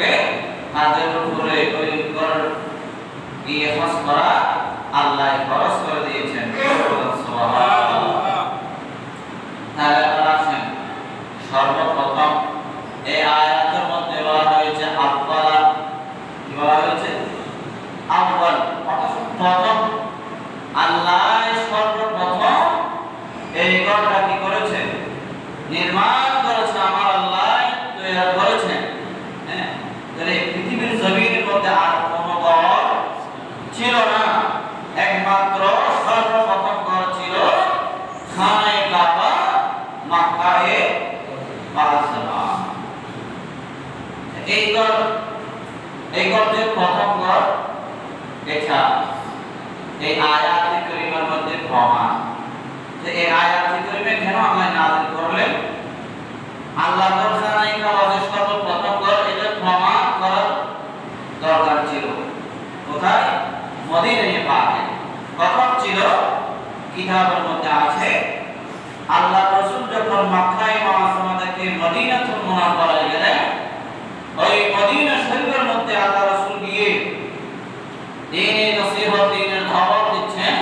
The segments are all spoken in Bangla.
থাকবে তাদের উপরে ওই ঘর গিয়ে হজ করা আল্লাহ ফরজ করে দিয়েছেন। সুবহানাল্লাহ। তাহলে আপনারা আছেন সর্বপ্রথম এই আয়াতের মধ্যে বলা হয়েছে আব্বালা, কি বলা হয়েছে? আব্বাল, প্রথম। আল্লাহ সর্বপ্রথম এই ঘরটা কি করেছে? নির্মাণ করেছে, আমার আল্লাহ তৈরি করেছেন। হ্যাঁ, তাহলে পৃথিবীর জমিনের মধ্যে আর কোনো ঘর ছিল না, একমাত্র সর্বপ্রথম ঘর ছিল খানে কাবা মক্কায়ে মুআজ্জামা। এই ঘর যে প্রথম ঘর, এটা এই আয়াতে কারিমার মধ্যে প্রমাণ যে এই আয়াতে কারিমে কেন আল্লাহ নাযিল করলেন, আল্লাহর খানায়ে কাবা যে সর্বপ্রথম ঘর, এটা প্রমাণ করার দরকার ছিল। কোথায়? মদিনায়ে পাকে। কখন ছিল? কিতাবের মধ্যে আছে আল্লাহ রাসূল যখন মক্কায়ে মুআজ্জামা থেকে মদিনাতুল মুনাওয়ারায় গেলেন, ওই মদিনা শরীফের মধ্যে আল্লাহ রাসূল গিয়ে দ্বীনের নসিহত, দ্বীনের দাওয়াত দিচ্ছেন।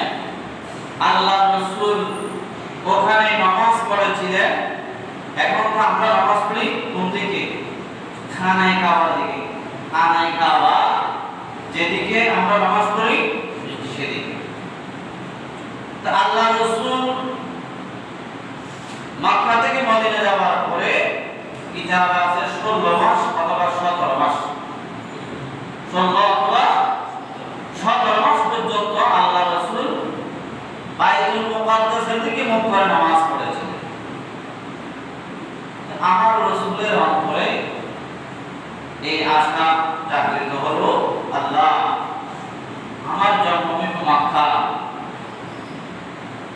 আল্লাহ রাসূল ওখানে নামাজ পড়েছিলেন। এখন তো আমরা নামাজ পড়ি কোন দিকে? খানায়ে কাবার দিকে। খানায়ে কাবা যেদিকে আমরা নামাজ পড়ি সেদিকে। তো আল্লাহ রাসূল মক্কা থেকে মদিনা যাওয়ার পরে কিতাব আছে 16 মাস অথবা 17 মাস, 16 অথবা 17 মাস পর্যন্ত আল্লাহ রাসূল বাইতুল মুকাদ্দাসের দিকে মুখ করে নামাজ পড়েছেন। আমার রাসূলের অন্তরে এই আশা জাগরিত হলো, আল্লাহ আমার জন্মভূমি মক্কা,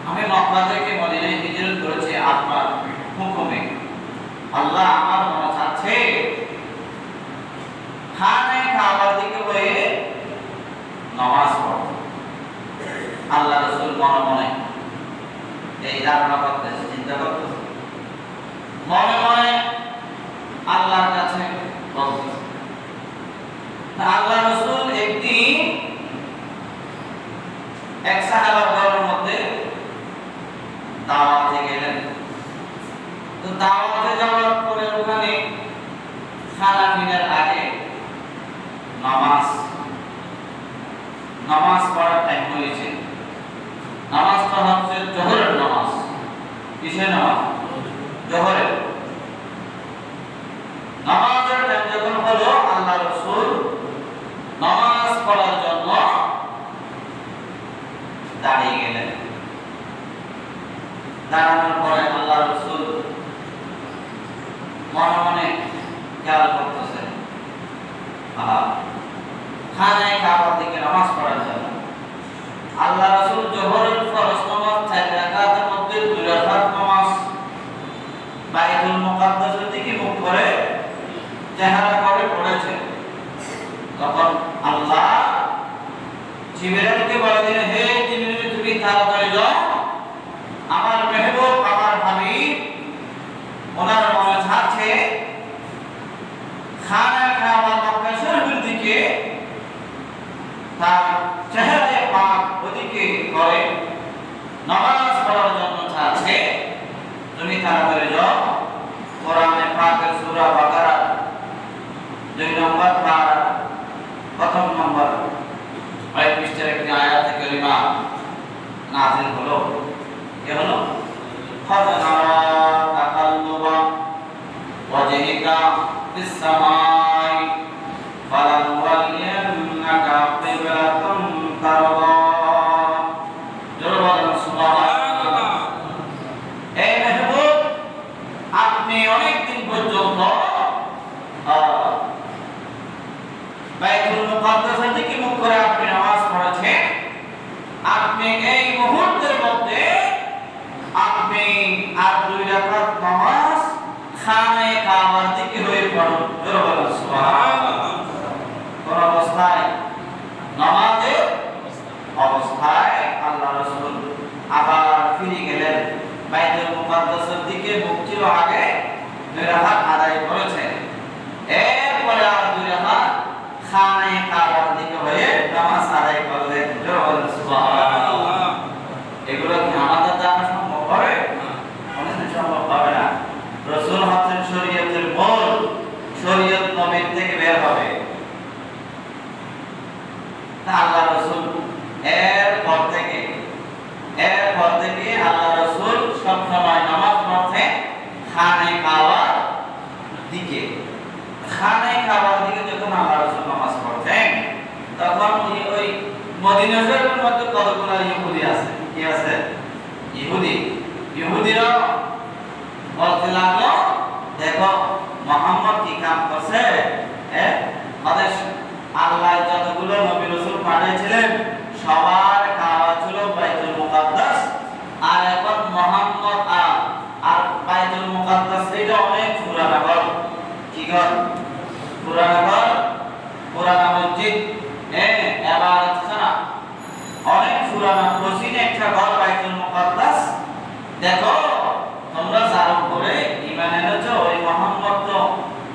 আমি মক্কা থেকে মদিনায় হিজরত করেছি আপনার হুকুমে। আল্লাহ আমার মনে চাচ্ছে খানায়ে কাবার দিকে হয়ে নামাজ পড়তে। আল্লাহ রাসূল মনে মনে এই ধারণা করতেছে, চিন্তা করতেছে, মনে মনে আল্লাহর কাছে বলতেছে। আল্লাহ রাসূল একদিন এক সাহাবার ঘরের মধ্যে দাওয়াতে গেলেন। তো দাওয়াতে যাওয়ার পরে ওখানে খানা পিনার আগে নামাজ পড়ার টাইম হয়েছে। নামাজটা হচ্ছে জোহরের নামাজ। কিসের নামাজ? জোহরের নামাজের টাইম যখন হলো, আল্লাহ রাসূল নামাজ পড়ার জন্য দাঁড়িয়ে গেলেন। দাঁড়ানোর পরে আল্লাহ রাসূল মনে মনে খেয়াল করতেছেন, খানায়ে কাবার দিকে নামাজ পড়ার জন্য আল্লাহ রাসূল জোহরের ফরজ নামাজ 4 রাকাতের মধ্যে 2 রাকাত নামাজ বাইতুল মুকাদ্দাসের দিকে মুখ করে চেহারা করে পড়েছেন। তখন আল্লাহ জিবরাইলকে বলে দিলেন, হে জিবরাইল, তুমি তাড়াতাড়ি যাও, আমার মেহবুব, আমার হাবিব, ওনার মনে চাচ্ছে খানা কাবা মক্কা শরীফের দিকে তার চেহারা পাক ওদিকে করে নামাজ পড়ার জন্য চাচ্ছে। তুমি তাড়াতাড়ি যাও। কোরআনে পাকের সূরা বাকারা 2 নম্বর পারা প্রথম নম্বর 5 পৃষ্ঠার একটি আয়াতে কারিমা নাযিল হলো। কি হলো? ফাযনারা তাকাল্লুবা ওয়াজহিকা ফিস সামাই ফালানুওয়াল্লিয়ান্নাকা কিবলাতান তারদা। জোরে সুবহানাল্লাহ। এই মেহবুব, আপনি অনেক দিন পর্যন্ত বাইতুল মুকাদ্দাসের দিকে মুখ করে আপনি নামাজ পড়েছেন। আপনি এই মুহূর্তের মধ্যে আপনি আর 2 রাকাত নামাজ খানায়ে কাবার দিকে হয়ে পড়ুন। জোরে সুবহানাল্লাহ। কোন অবস্থায়? নামাজের অবস্থায় আল্লাহ রাসূল আবার ফিরে গেলেন বাইতুল মুকাদ্দাসের দিকে। মুখ ছিল আগে 2 রাকাত আদায় করেছেন, এরপরে আর 2 খানায়ে কাবার দিকে হয়ে নামাজ আদায় করলেন। সুবহানাল্লাহ। এগুলো কি আমাদের দ্বারা সম্ভব হবে? কোনদিন সম্ভব হবে না। রাসূল হচ্ছেন শরীয়তের মূল, শরীয়ত নবীর থেকে বের হবে। আল্লাহ রাসূল এরপর থেকে আল্লাহ রাসূল সব সময় নামাজ পড়তেন খানায়ে কাবার দিকে। খানায়ে কাবার দিকে যখন আল্লাহ রাসূল নামাজ পড়তেন তখন ওই মদিনা শরীফের মধ্যে কতগুলো ইহুদি আছে। কি আছে? ইহুদিরা বলতে লাগলো, দেখো মুহাম্মদ কি কাম করছে, আমাদের আল্লাহ যতগুলো নবী রাসূল পাঠিয়েছিলেন সবার কাবা ছিল বাইতুল মুকাদ্দাস, আর এখন মুহাম্মদ আর বাইতুল মুকাদ্দাস এটা অনেক পুরানা ঘর। কি ঘর? পুরানা ঘর, পুরানা মসজিদ, ইবাদতখানা, অনেক পুরানা প্রাচীন একটা ঘর বাইতুল মুকাদ্দাস। দেখো তোমরা যারা করে ঈমান এনেছো, ওই মুহাম্মদ তো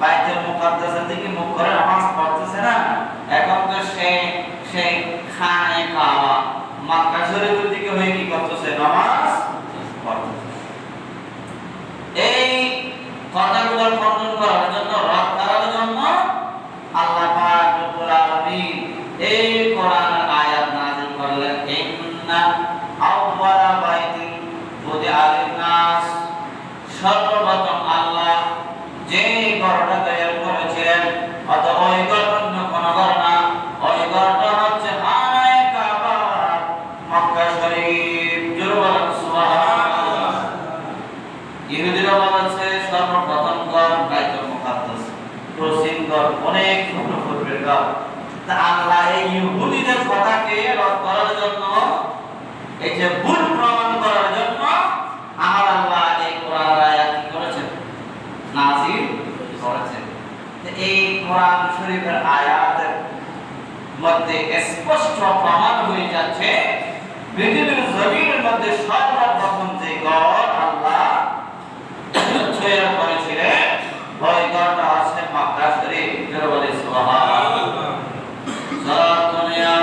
বাইতুল মুকাদ্দাসের দিকে মুখ করে নামাজ পড়তেছে না, এখন তো সেই খানায়ে কাবা মক্কা শরীফের দিকে হয়ে কি করতেছে? নামাজ পড়তেছে। এই কথাগুলো খণ্ডন করার জন্য, রদ করার জন্য আল্লাহ পাক রব্বুল আলামিন এই কোরআনের আয়াত নাযিল করলেন। ইন্না আউওয়ালা বাইতিন বুদিআ লিন-নাস, সর্বপ্রথম আল্লাহ যে ঘরটা তৈরি করেছিলেন, অথবা ওই ঘর অন্য কোনো ঘর না, ওই ঘরটা হচ্ছে খানায়ে কাবা মক্কা শরীফ। জোরে বলেন সুবহানাল্লাহ। ইহুদিরা বলেছে সর্বপ্রথম ঘর বাইতুল মুকাদ্দাস, প্রাচীন ঘর, অনেক পূর্বের ঘর। তা আল্লাহ এই ইহুদিদের কথাকে রদ করার জন্য, এই যে ভুল প্রমাণ করার জন্য আমার আল্লাহ এই কোরআনের আয়াত কি করেছেন? নাযিল করেছেন। এই কোরআন শরীফের আয়াতের মধ্যে স্পষ্ট প্রমাণ হয়ে যাচ্ছে পৃথিবীর জমিনের মধ্যে সর্বপ্রথম যে ঘর আল্লাহ তৈরি করেছিলেন ওই ঘরটা হচ্ছে মক্কা শরীফ। জোরে বলি সুবহানাল্লাহ। সালাতুন ইয়া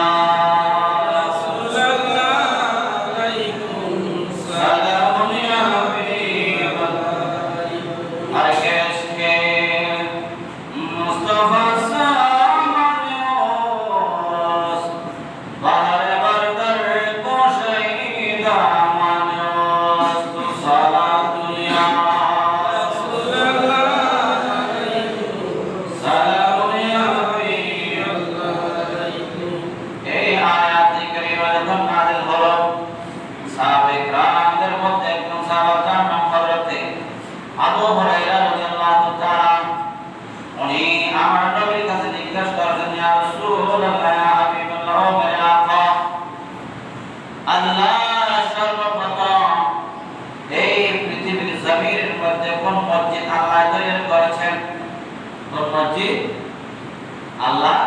আল্লাহ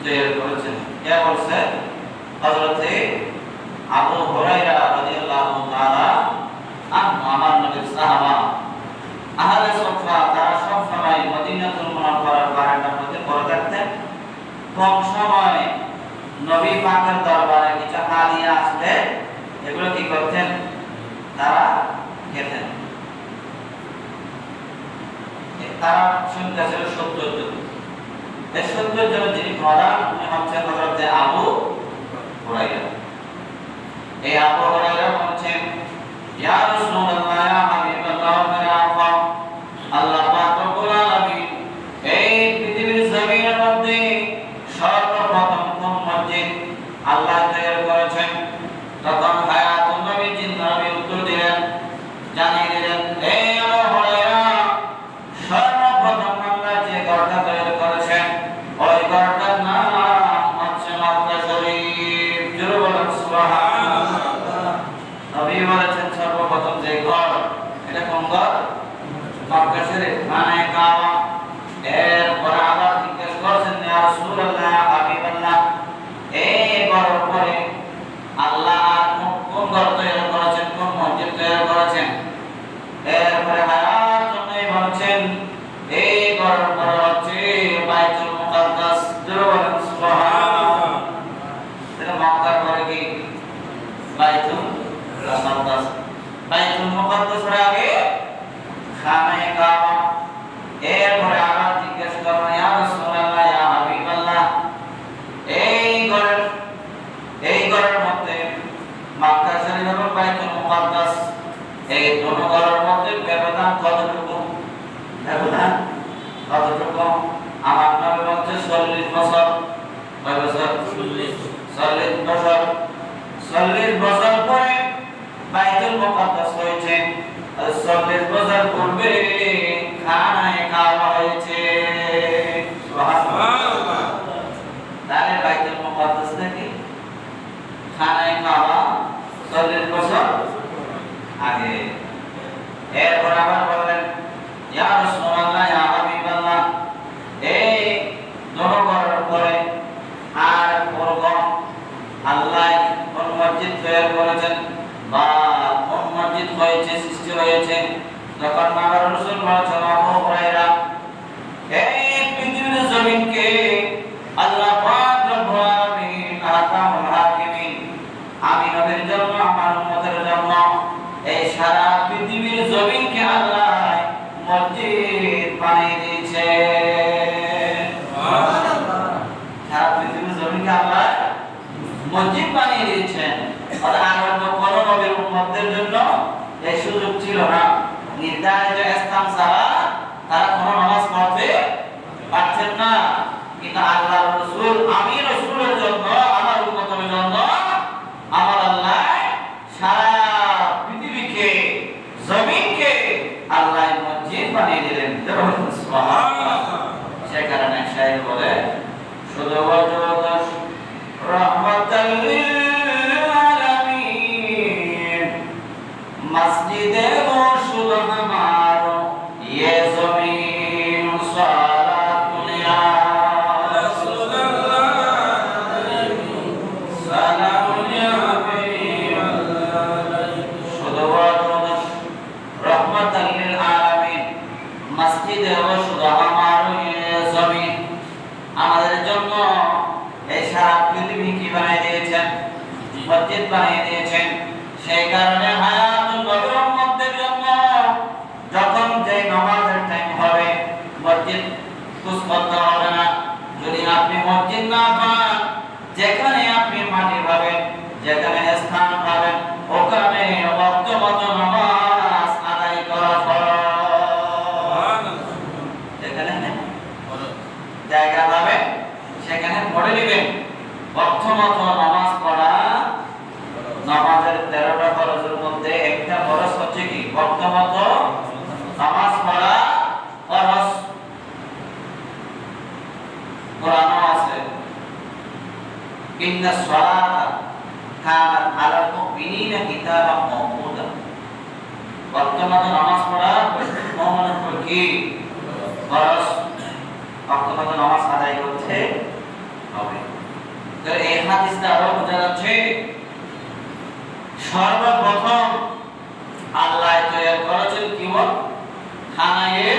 তৈরি করেছেন। কে বলছে? হযরত আবু হুরায়রা রাদিয়াল্লাহু তাআলা আনহু, আমার নবীর সাহাবা, আহলে সুফা, তারা সব সময় মদিনাতুল মুনাওয়ারার বারান্দার মধ্যে পড়ে থাকতেন। কম সময় নবী পাকের দরবারে কিছু হাদিয়া আসলে এগুলো কি করতেন? তারা খেতেন। তারা সংখ্যা ছিল 70 জন। এই 70 জনের যিনি প্রধান, উনি হচ্ছেন হযরত আবু হুরায়রা। এই আবু হুরায়রা বলছেন, ইয়া রাসূলুল্লাহ, ইয়া হাবিবাল্লাহ, ইয়া আফা, আল্লাহ পাক রব্বুল আলামিন এই পৃথিবীর জমিনের মধ্যে সর্বপ্রথম কোন মসজিদ আল্লাহ তৈরি করেছেন? তখন হায়াতুন নবী জিন্না নবী উত্তর দিলেন, জানিয়ে দিলেন, হে আবু হুরায়রা, সর্বপ্রথম আল্লাহ যে ঘরটা তৈরি করেছেন ওই ঘরটার নাম হচ্ছে মক্কা শরীফ। জোরে বলেন সুবহানাল্লাহ। নবী বলেছেন সর্বপ্রথম যে ঘর, এটা কোন ঘর? মক্কা শরীফ, মানে কাবা। এরপরে আবার জিজ্ঞেস করছেন, ইয়া রাসূলুল্লাহ, ইয়া হাবিবাল্লাহ, এই ঘরের পরে আল্লাহ আর কোন ঘর তৈরি করেছেন, কোন মসজিদ তৈরি করেছেন? এরপরে হায়াতুন নবী বলেছেন, এই ঘরের পরে হচ্ছে বাইতুল মুকাদ্দাস। জোরে বাইতুল মুকাদ্দাসের আগে খানায়ে কাবা। এরপরে আবার জিজ্ঞেস করলেন, ইয়া রাসূলুল্লাহ, ইয়া হাবিবাল্লাহ, এই ঘরের মধ্যে মক্কা শরীফ এবং বাইতুল মুকাদ্দাস, এই দুটো ঘরের মধ্যে ব্যবধান কতটুকু? ব্যবধান কতটুকু? আমার নবী বলছে 40 বছর। কয় বছর? 40 বছর। 40 বছর পরে বাইতুল মুকাদ্দাস হয়েছে, আর 40 বছর পূর্বে খানায়ে কাবা হয়েছে। সুবহানাল্লাহ। তাহলে বাইতুল মুকাদ্দাস থেকে খানায়ে কাবা 40 বছর আগে। এরপর আবার বললেন, ইয়া রাসূলুল্লাহ, ইয়া হাবিবাল্লাহ, এই দুটো ঘরের পরে আর কোরবান আল্লাহ কোন মসজিদ তৈরি করেছেন বা কোন মসজিদ হয়েছে, সৃষ্টি হয়েছে, যখন আমার রাসূল বলেছেন, আবু হুরায়রা, এই পৃথিবীর জমিনকে আল্লাহ পাক রব্বুল আলামিন আহকামুল হাকিমিন, আমি নবীর জন্য, আমার উম্মতের জন্য এই সারা পৃথিবীর জমিনকে আল্লাহ মসজিদ বানিয়ে দিয়েছে। সুবহানাল্লাহ। সারা পৃথিবীর জমিনকে আল্লাহ মসজিদ বানিয়ে দিয়েছেন। আর অন্য কোন নবীর উম্মতদের জন্য এই সুযোগ ছিল না। নির্ধারিত স্থান ছাড়া তারা কোনো নামাজ পড়তে পারতেন না। কিন্তু আল্লাহর রাসূল, আমি রাসূলের জন্য, আমার উম্মতের জন্য আমার আল্লাহ সারা পৃথিবীকে, জমিনকে আল্লাহ মসজিদ বানিয়ে দিলেন। সুবহানাল্লাহ। সে কারণে শায়ের বলে, শুধু ওয়াজুদ রহমাতাল লিল আলামিন, মসজিদে শুধু আমার ये ज़मीन सलातुल या रसूलल्लाह, सलामुल या हबीबल्लाह, শুধু ওয়াজুদ রহমাতাল লিল আলামিন, মসজিদে শুধু আমার ये ज़मीन, আমাদের জন্য এই সারা পৃথিবী কি বানিয়ে দিয়েছেন? মসজিদ বানিয়ে দিয়েছেন। সেই কারণে হায়াতুল নবীর উম্মতদের জন্য যখন যে নামাজের টাইম হবে, মসজিদ খুঁজ করতে হবে না। যদি আপনি মসজিদ না পান, যেখানে আপনি মাটি পাবেন, যেখানে স্থান পাবেন, ওখানে ওয়াক্ত মতো নামাজ আদায় করা ফরজ। যেখানে জায়গা পাবেন সেখানে পড়ে নেবেন। ওয়াক্ত মতো নামাজ পড়া, নামাজের 13টা ফরজের মধ্যে একটা ফরজ হচ্ছে কি? ওয়াক্ত মতো নামাজ পড়া ফরজ। কোরআনে আছে, ইন্নাস সালাতা কানাত আলাল মুমিনিনা কিতাবাম মাওকুতা, ওয়াক্ত মতো নামাজ পড়া মুমিনের উপর কি ফরজ। ওয়াক্ত মতো নামাজ আদায় করতে হবে। তো এই হাদিস দ্বারা বোঝা যাচ্ছে, সর্বপ্রথম আল্লাহ তৈরি করেছেন কি? খানায়ে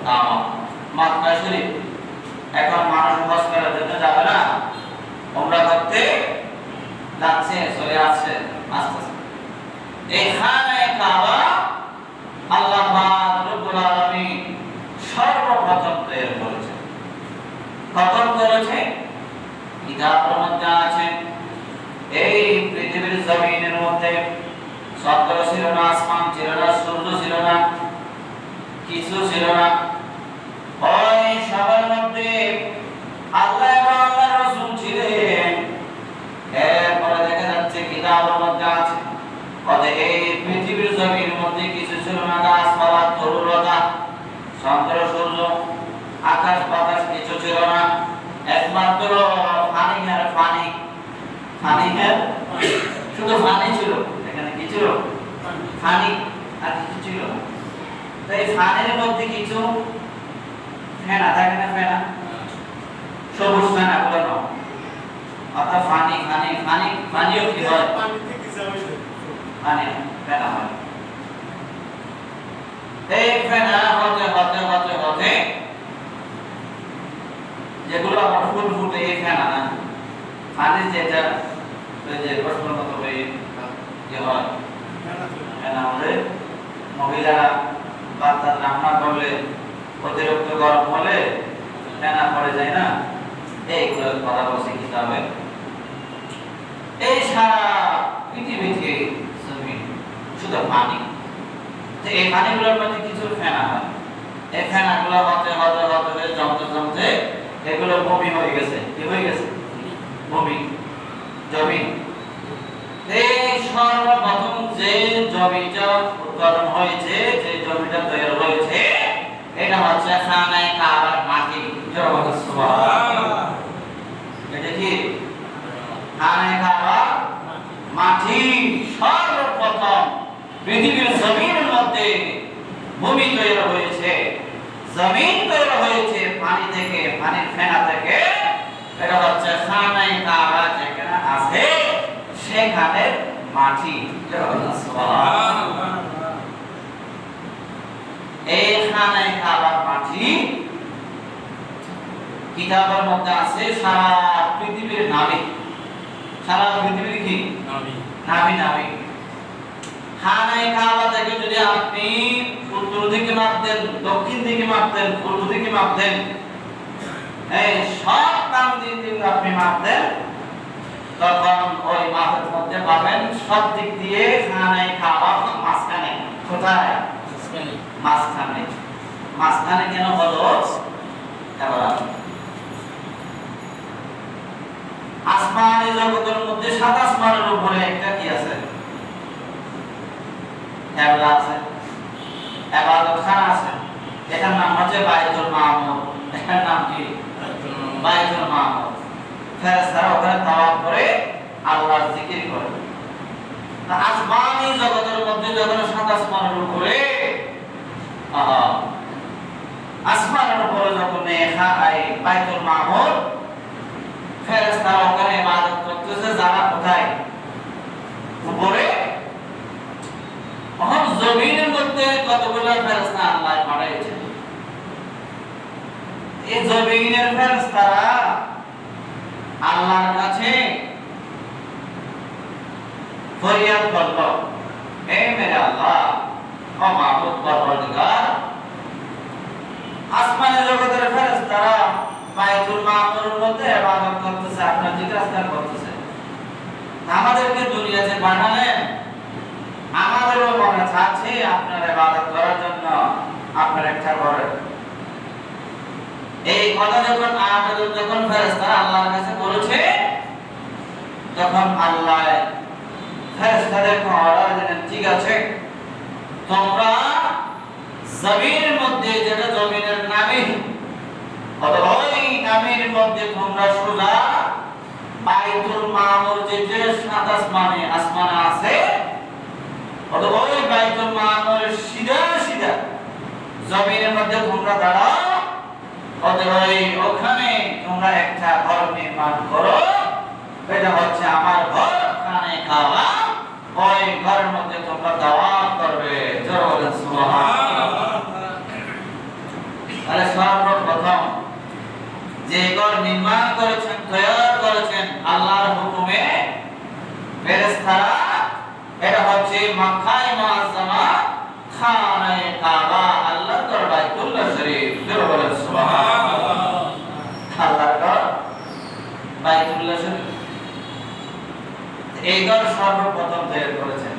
কাবা, মক্কা শরীফ। এখন মানুষ হজ করার জন্য যাবে না, উমরা করতে যাচ্ছে, চলে আসছে আস্তে আস্তে। এই খানায়ে কাবা আল্লাহ পাক রব্বুল আলামিন সর্বপ্রথম তৈরি করেছেন। কখন করেছে? কিতাবের মধ্যে আছে, এই পৃথিবীর জমিনের মধ্যে চন্দ্র ছিল না, আসমান ছিল না, সূর্য ছিল না, কিছু ছিল না। ওই সবার মধ্যে আল্লাহ এবং আল্লাহর রাসূল ছিলেন। এরপরে দেখা যাচ্ছে কিতাবের মধ্যে আছে, এই পৃথিবীর জমিনের মধ্যে কিছু ছিল না, গাছপালা, তরুলতা, চন্দ্র সূর্য, আকাশ বাতাস কিছু ছিল না। একমাত্র পানি আর পানি, পানি আর শুধু পানি ছিল। এখানে কি ছিল? পানি, আর কিছু ছিল না। তো এই পানির মধ্যে কিছু ফেনা থাকে না, ফেনা, সবুজ ফেনা গুলো, অর্থাৎ পানি পানি পানি পানিও কি হয়? পানি ফেনা হয়। এই ফেনা হতে হতে হতে হতে যেগুলো আমার ফুল ফুটে, এই ফেনা না, পানি যেটা ওই যে প্রশ্ন মতো হয়ে যে হয় আমাদের মহিলারা বাচ্চা রান্না করলে অতিরিক্ত গরম হলে ফেনা পড়ে যায় না, এইগুলো কথা বলছে কিতাবে। এই সারা পৃথিবীতে জমিন শুধু পানি, তো এই পানিগুলোর মধ্যে কিছু ফেনা হয়। এই ফেনাগুলো হতে হতে হতে জমতে জমতে এগুলো বমি হয়ে গেছে। কি হয়ে গেছে? বমি জমি। এই সর্বপ্রথম যে জমিটা উৎপাদন হয়েছে, যে জমিটা তৈরি হয়েছে, এটা হচ্ছে খানায়ে কাবার মাটি। সুবহানাল্লাহ। এটা কি? খানায়ে কাবার মাটি। সর্বপ্রথম পৃথিবীর জমিনের মধ্যে ভূমি তৈরি হয়েছে, জমিন তৈরি হয়েছে পানি থেকে, পানির ফেনা থেকে। এটা হচ্ছে খানায়ে কাবা যেখানে আছে সেখানে মাটি। সুবহানাল্লাহ। এই খানায়ে কাবার মাটি কিতাবের মধ্যে আছে সারা পৃথিবীর নাবি। সারা পৃথিবীর কি নাবি? নাবি। খানায়ে কাবা থেকে যদি আপনি উত্তর দিকে মাপতেন, দক্ষিণ দিকে মাপতেন, পূর্ব দিকে মাপতেন, এই সব কাম দিকে আপনি মাপতেন, তখন ওই মাপের মধ্যে পাবেন সব দিক দিয়ে খানায়ে কাবা মাঝখানে। কোথায়? মাঝখানে। মাঝখানে কেন হলো? এবার আসমানি জগতের মধ্যে সাত আসমানের উপরে একটা কি আছে? ক্যাবলা আছে, ইবাদতখানা আছে। এটার নাম হচ্ছে বাইতুল মামুর। এটার নাম কি? বাইতুল মামুর। ফেরেশতারা ওখানে তাওয়াফ করে আল্লাহর জিকির করে। আসমানি জগতের মধ্যে যখন সাত আসমানের উপরে আসমানের উপরে যখন বাইতুল মামুর, ফেরেশতারা ওখানে ইবাদত করতেছে। যারা কোথায়? উপরে। এখন জমিনের মধ্যে কতগুলো ফেরেশতা আল্লাহ পাঠাইছেন। এই জমিনের ফেরেশতারা আল্লাহর কাছে ফরিয়াদ করলো, হে মেরে আল্লাহ, ও মাবুদ পরওয়ারদিগার, আসমানের জগতের ফেরেশতারা বাইতুল মামুরের মধ্যে ইবাদত করতেছে, আপনার জিজ্ঞাসা করতেছে, আমাদেরকে দুনিয়াতে পাঠালেন, আমাদেরও মনে চাচ্ছে আপনার ইবাদত করার জন্য আপনার একটা ঘরে। এই কথা যখন ফেরেশতারা আল্লাহর কাছে বলেছে, তখন আল্লাহ ফেরেশতাদেরকে অর্ডার দিলেন, ঠিক আছে, তোমরা জমিনের মধ্যে, যেটা জমিনের নামি, ওই নামের মধ্যে তোমরা সোজা বাইতুল মামুর যে সাত আসমানে আছে, ওই বাইতুল মামুরের সিধা সিধা জমিনের মধ্যে তোমরা দাঁড়াও, ওখানে তোমরা একটা ঘর নির্মাণ করো। এটা হচ্ছে আমার ঘর, খানায়ে কাবা। ওই ঘরের মধ্যে তোমরা দাওয়াত করবে। জোরে বলেন সুবহানাল্লাহ। তাহলে সর্বপ্রথম যে ঘর নির্মাণ করেছেন, তৈরি করেছেন আল্লাহর হুকুমে ফেরেশতারা, এটা হচ্ছে মক্কায়ে মুআজ্জামা খানায়ে কাবা, আল্লাহর ঘর বাইতুল্লাহ শরীফ। জোরে বলেন সুবহানাল্লাহ। আল্লাহর ঘর বাইতুল্লাহ শরীফ, এই ঘর সর্বপ্রথম তৈরি করেছেন।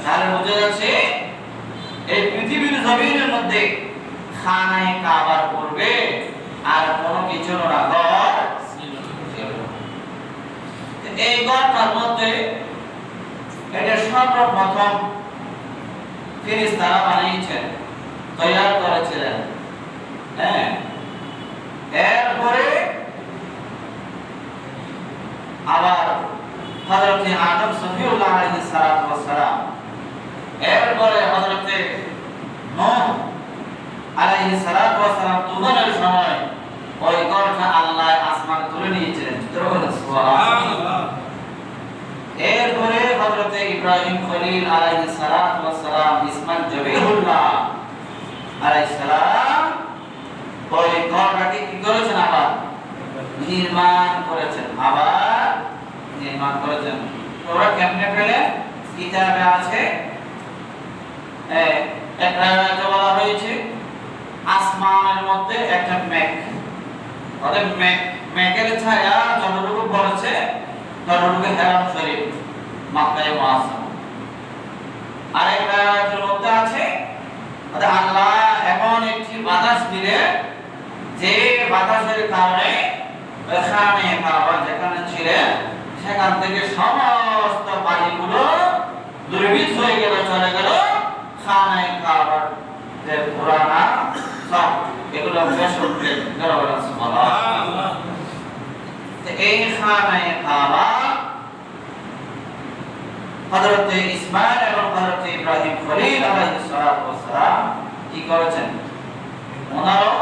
তাহলে বোঝা যাচ্ছে এই পৃথিবীর জমিনের মধ্যে খানায়ে কাবার পূর্বে আর কোনো কিছু না, ঘর ছিল। এই ঘরটার মধ্যে এটা সর্বপ্রথম ফেরেশতারা বানিয়েছেন, তৈরি করেছিলেন। হ্যাঁ, এরপরে আবার হযরত আদম সফিউল্লাহ আলাইহিস সালাতু ওয়াস সালাম, এরপরে হযরত নূহ আলাইহিস সালাতু ওয়াস সালাম তুফানের সময় ওই ঘরটা আল্লাহ আসমান তুলে নিয়েছিলেন। সুবহানাল্লাহ। এরপরে হযরত ইব্রাহিম খলিল আলাইহিস সালাতু ওয়াস সালাম, ইসমাইল জবিহুল্লাহ আলাইহিস সালাম ওই ঘরটাকে কি করেছেন? আবার নির্মাণ করেছেন। ওরা কেমনে পেলেন? কিতাবে আছে একটা রাতে বলা হয়েছে আসমানের মধ্যে একটা মেঘ, অর্থাৎ মেঘের ছায়া যতটুকু পড়েছে ততটুকু হেরাম শরীফ মক্কায় মুআজ্জাম। আরেকটা রাতের মধ্যে আছে অর্থাৎ আল্লাহ এমন একটি বাতাস দিলে যে বাতাসের কারণে খানে কাবা যেখানে ছিলেন সেখান থেকে সমস্ত পানিগুলো দুর্বিত হয়ে গেল, চলে গেল খানে কাবার যে পুরানা সব এগুলো বেশ উঠে গেল। সুবহানাল্লাহ। এই খানে কাবা হযরত ইসমাঈল এবং হযরত ইব্রাহিম খলিল আলাইহিস সালাতু ওয়াস সালাম কি করেছেন? ওনারও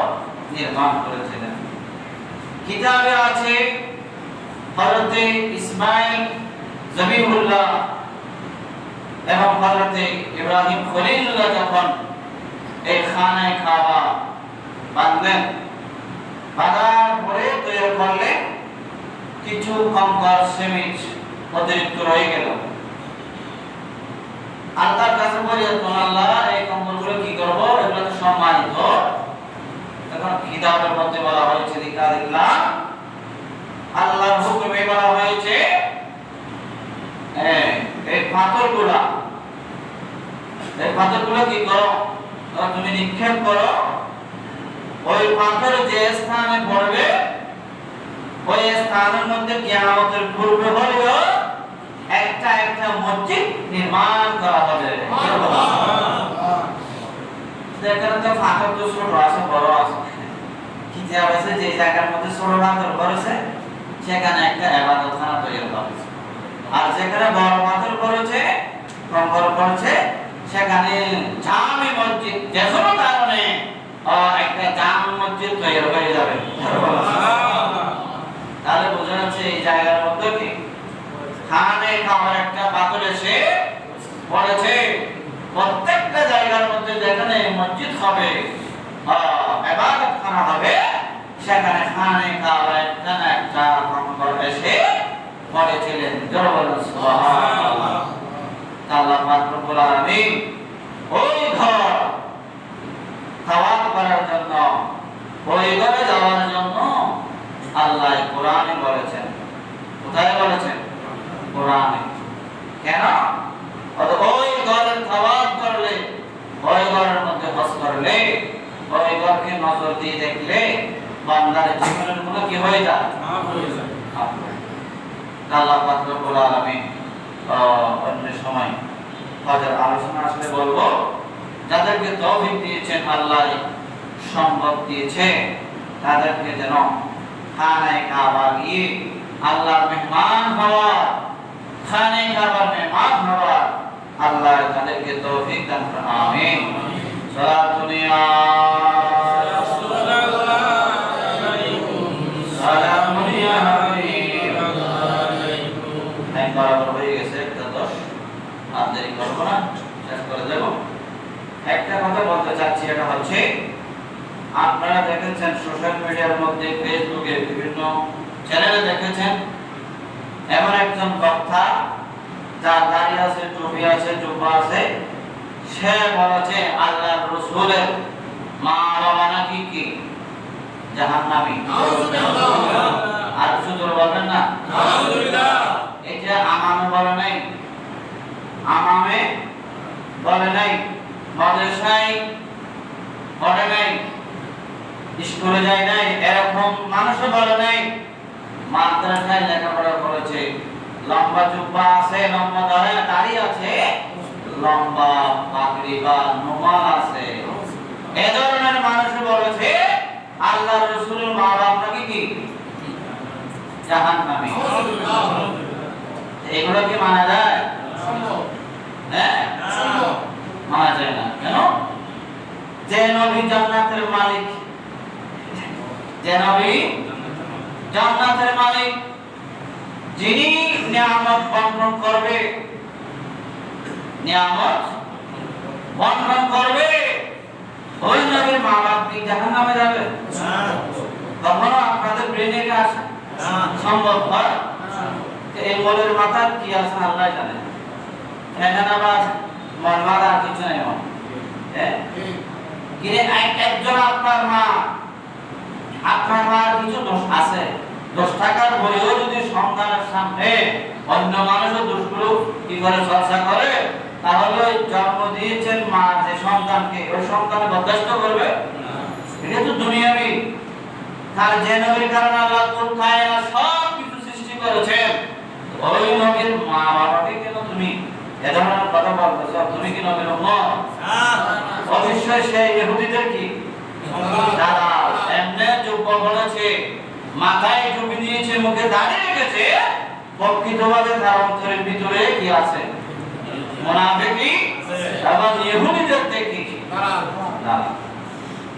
নির্মাণ করেছিলেন। কিতাবে আছে হযরত ইসমাঈল জবিহুল্লাহ এবং হযরত ইব্রাহিম খলিলুল্লাহ যখন এই খানে কাবা বাঁধলেন, বাঁধার পরে তৈরি করলে কিছু কঙ্কর সিমেন্ট অতিরিক্ত রয়ে গেল। আল্লাহর কাছে ফরিয়াদ করলেন, আল্লাহ এই কঙ্করগুলো কি করব? এগুলো তো সম্মানিত। তখন কিতাবের মধ্যে বলা হয়েছে দিকারিল্লাহ, আল্লাহর হুকুমে বলা হয়েছে এই পাথরগুলো কি করো? তুমি নিক্ষেপ করো। ওই পাথর যে স্থানে পড়বে ওই স্থানের মধ্যে কিয়ামতের পূর্বে হলেও একটা একটা মসজিদ নির্মাণ করা হবে। যেখানে তো পাথর তো ছোট আছে বড় আছে, কি যে আছে যে জায়গার মধ্যে ছোট পাথর পড়েছে সেখানে একটা ইবাদতখানা তৈরি করা হয়েছে, আর যেখানে বড় পাথর পড়েছে কঙ্কর পড়েছে সেখানে জামে মসজিদ যে কোনো কারণে একটা জামে মসজিদ তৈরি হয়ে যাবে। তাহলে বোঝা যাচ্ছে এই জায়গার মধ্যে কি খানে কাবার একটা পাথর এসে পড়েছে। প্রত্যেকটা জায়গার মধ্যে যেখানে মসজিদ হবে ইবাদতখানা হবে সেখানে খানে কাবার একটা কঙ্কর এসে পড়েছিলেন। জোরে বলুন সুবহানাল্লাহ। আল্লাহ পাক রব্বুল আলামিন ওই ঘর তাওয়াফ করার জন্য, ওই ঘরে যাওয়ার জন্য আল্লাহ কোরআনে বলেছেন। কোথায় বলেছেন? কোরআনে। কেন? ওই ঘরের তাওয়াফ করলে, ওই ঘরের মধ্যে হজ করলে, ওই ঘরকে নজর দিয়ে দেখলে বান্দার জীবনের গুলো কি হয়ে যায়? আল্লাহ পাক রব্বুল আলামিন অন্য সময় হজের আলোচনা আসলে বলবো, যাদেরকে তৌফিক দিয়েছেন আল্লাহ সম্পদ দিয়েছে তাদেরকে যেন খানে কাবা গিয়ে আল্লাহর মেহমান হওয়া, খানে কাবার মেহমান হওয়া আল্লাহ তাদেরকে তৌফিক দান করুন। আমিন। সালাতুন ইয়া রাসূলুল্লাহ আলাইকুম সালামুন ইয়া হাবিবাল্লাহ আলাইকুম। টাইম বরাবর হয়ে গেছে, একটা 10 আর দেরি করব না, শেষ করে দেব। একটা কথা বলতে চাচ্ছি, এটা হচ্ছে আপনারা দেখেছেন সোশ্যাল মিডিয়ার মধ্যে, ফেসবুকে বিভিন্ন চ্যানেলে দেখেছেন এমন একজন বক্তা যার দাড়ি আছে, টুপি আছে, জুব্বা আছে, সে বলেছে আল্লাহর রাসূলের মা বাবা নাকি কি জাহান্নামী। আর শুধু বলবেন না আলহামদুলিল্লাহ। এটা আমামে বলে নাই, আমামে বলে নাই, মাদ্রাসায় পড়ে নাই, স্কুলে যায় নাই, এরকম মানুষও বলে নাই। মাদ্রাসায় লেখাপড়া করেছে, লম্বা জুব্বা আছে, লম্বা দাড়ি আছে, লম্বা পাগড়ি বা রুমাল আছে, এ ধরনের মানুষ বলেছে আল্লাহর রাসূলের মা বাবা নাকি কি জাহান্নামী। এগুলো কি মানা যায়? হ্যাঁ, মানা যায় না। কেন? যে নবী জান্নাতের মালিক, যে নবী জান্নাতের মালিক, যিনি নিয়ামত বন্টন করবে, নিয়ামত বন্টন করবে, ওই নবীর মা বাপ কি জাহান্নামে যাবে? কখনো আপনাদের ব্রেনে আসে সম্ভব হয়? এই বলের মাথা কি আছে আল্লাহ জানে। এখানে আবার মাথা কিছু নেই। কিরে একজন আপনার মা কিছু দোষ আছে, 10 টাকার বইও যদি সন্তানের সামনে অন্য মানুষের দোষগুলো কি করে চর্চা করে, তাহলে ওই জন্ম দিয়েছেন মা যে সন্তানকে, ওই সন্তানের বরদাস্ত করবে? এটা তো দুনিয়াবি। তার যে নবীর কারণে আল্লাহ কুল কায়নাত সব কিছু সৃষ্টি করেছেন, ওই নবীর মা বাবাকে কেন তুমি এ ধরনের কথা বলতেছো? তুমি কি নবীর উম্মত? অবশ্যই সেই ইহুদিদের কি দাদা এমনে যোগ্য বলেছে, মাথায় টুপি দিয়েছে, মুখে দাড়ি রেখেছে, প্রকৃতভাবে তার অন্তরের ভিতরে কি আছে? মুনাফিকি এবং ইহুদিদের থেকে দাদা।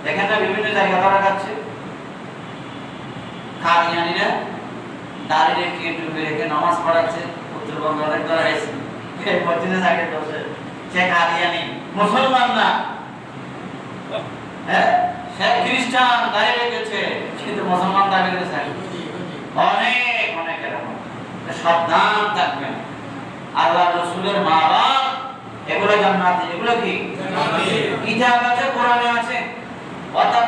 দেখেন না বিভিন্ন জায়গায় তারা যাচ্ছে, কাদিয়ানীরা দাড়ি রেখে টুপি রেখে নামাজ পড়াচ্ছে, উত্তরবঙ্গে অনেক ধরা হয়েছে, এই মসজিদে থাকে বসে, সে কাদিয়ানী, মুসলমান না, হ্যাঁ সে খ্রিস্টান, দাড়ি রেখেছে কিন্তু মুসলমান দাবি করেছে। অনেক অনেক এরকম, সাবধান থাকবেন। আল্লাহ রাসূলের মা বাপ এগুলো জান্নাতি, এগুলো কি কিতাব আছে, কোরআনে আছে। অর্থাৎ